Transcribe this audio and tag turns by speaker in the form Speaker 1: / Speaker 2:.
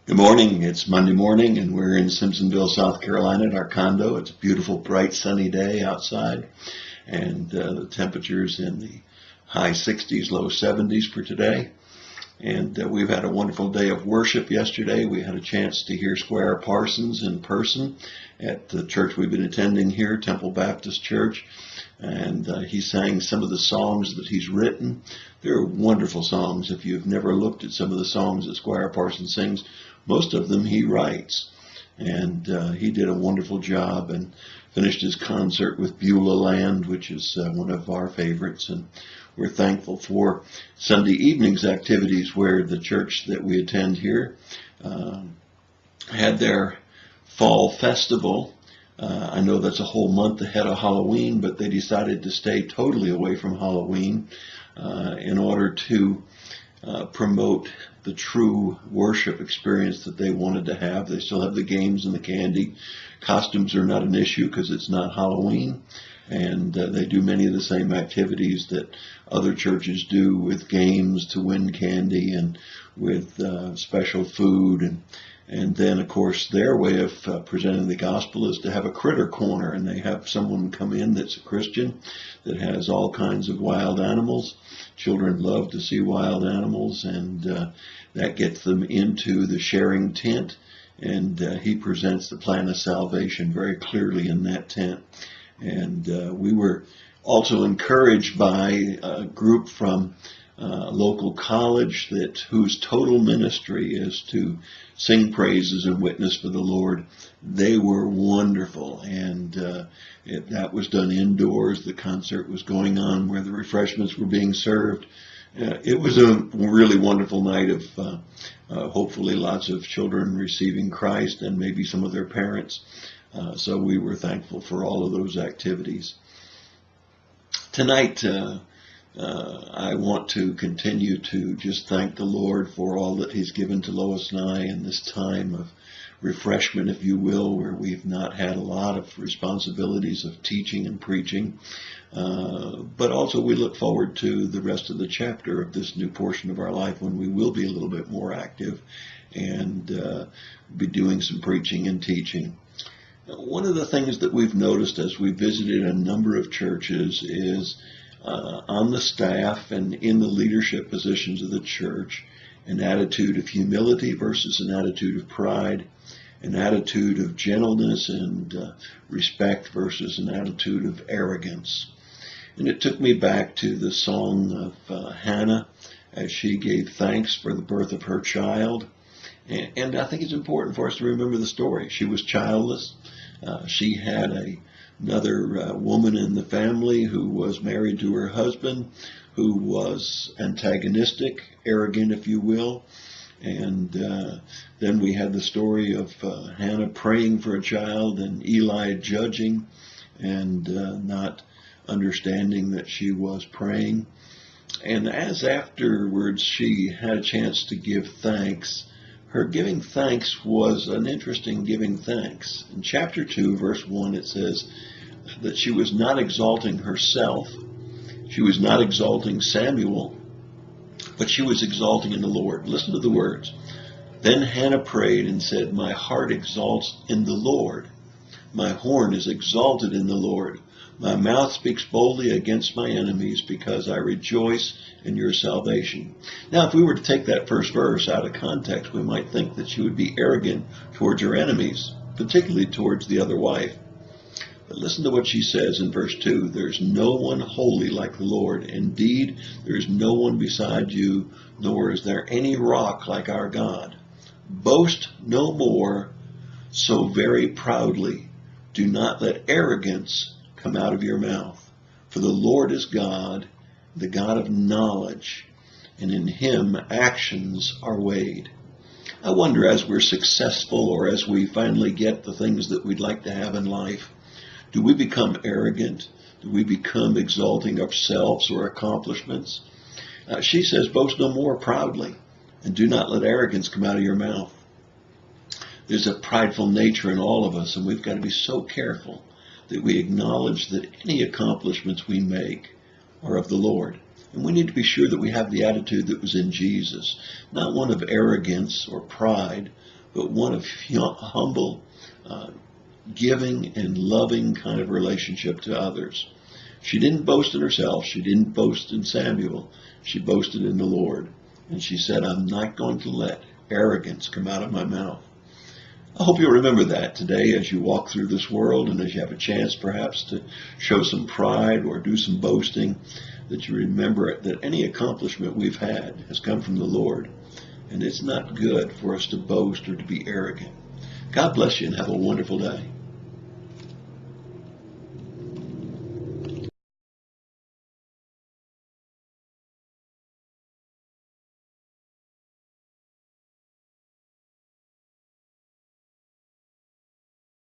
Speaker 1: Good morning. It's Monday morning, and we're in Simpsonville, South Carolina at our condo. It's a beautiful, bright, sunny day outside, and the temperature's in the high 60s, low 70s for today. And we've had a wonderful day of worship yesterday. We had a chance to hear Squire Parsons in person at the church we've been attending here, Temple Baptist Church. And he sang some of the songs that he's written. They're wonderful songs. If you've never looked at some of the songs that Squire Parsons sings, most of them he writes. And he did a wonderful job and finished his concert with Beulah Land, which is one of our favorites. And we're thankful for Sunday evening's activities where the church that we attend here had their fall festival. I know that's a whole month ahead of Halloween, but they decided to stay totally away from Halloween in order to promote the true worship experience that they wanted to have. They still have the games and the candy. Costumes are not an issue because it's not Halloween. And they do many of the same activities that other churches do with games to win candy and with special food. And then, of course, their way of presenting the gospel is to have a critter corner. And they have someone come in that's a Christian that has all kinds of wild animals. Children love to see wild animals, and that gets them into the sharing tent. And he presents the plan of salvation very clearly in that tent. And we were also encouraged by a group from a local college whose total ministry is to sing praises and witness for the Lord. They were wonderful, and that was done indoors. The concert was going on where the refreshments were being served. It was a really wonderful night of hopefully lots of children receiving Christ and maybe some of their parents. So we were thankful for all of those activities. Tonight, I want to continue to just thank the Lord for all that He's given to Lois and I in this time of refreshment, if you will, where we've not had a lot of responsibilities of teaching and preaching. But also we look forward to the rest of the chapter of this new portion of our life when we will be a little bit more active and be doing some preaching and teaching. One of the things that we've noticed as we visited a number of churches is on the staff and in the leadership positions of the church, an attitude of humility versus an attitude of pride, an attitude of gentleness and respect versus an attitude of arrogance. And it took me back to the song of Hannah as she gave thanks for the birth of her child. And I think it's important for us to remember the story. She was childless. She had another woman in the family who was married to her husband, who was antagonistic, arrogant, if you will. And then we had the story of Hannah praying for a child and Eli judging and not understanding that she was praying. And as afterwards she had a chance to give thanks, her giving thanks was an interesting giving thanks. In chapter 2, verse 1, it says that she was not exalting herself. She was not exalting Samuel, but she was exalting in the Lord. Listen to the words. Then Hannah prayed and said, "My heart exalts in the Lord. My horn is exalted in the Lord. My mouth speaks boldly against my enemies because I rejoice in your salvation." Now, if we were to take that first verse out of context, we might think that she would be arrogant towards her enemies, particularly towards the other wife. But listen to what she says in verse 2. "There's no one holy like the Lord. Indeed, there is no one beside you, nor is there any rock like our God. Boast no more so very proudly. Do not let arrogance come out of your mouth. For the Lord is God, the God of knowledge, and in Him actions are weighed." I wonder, as we're successful or as we finally get the things that we'd like to have in life, do we become arrogant? Do we become exalting ourselves or accomplishments? She says, "Boast no more proudly, and do not let arrogance come out of your mouth." There's a prideful nature in all of us, and we've got to be so careful that we acknowledge that any accomplishments we make are of the Lord. And we need to be sure that we have the attitude that was in Jesus, not one of arrogance or pride, but one of humble, giving and loving kind of relationship to others. She didn't boast in herself. She didn't boast in Samuel. She boasted in the Lord. And she said, I'm not going to let arrogance come out of my mouth. I hope you'll remember that today as you walk through this world, and as you have a chance perhaps to show some pride or do some boasting, that you remember that any accomplishment we've had has come from the Lord. And it's not good for us to boast or to be arrogant. God bless you and have a wonderful day.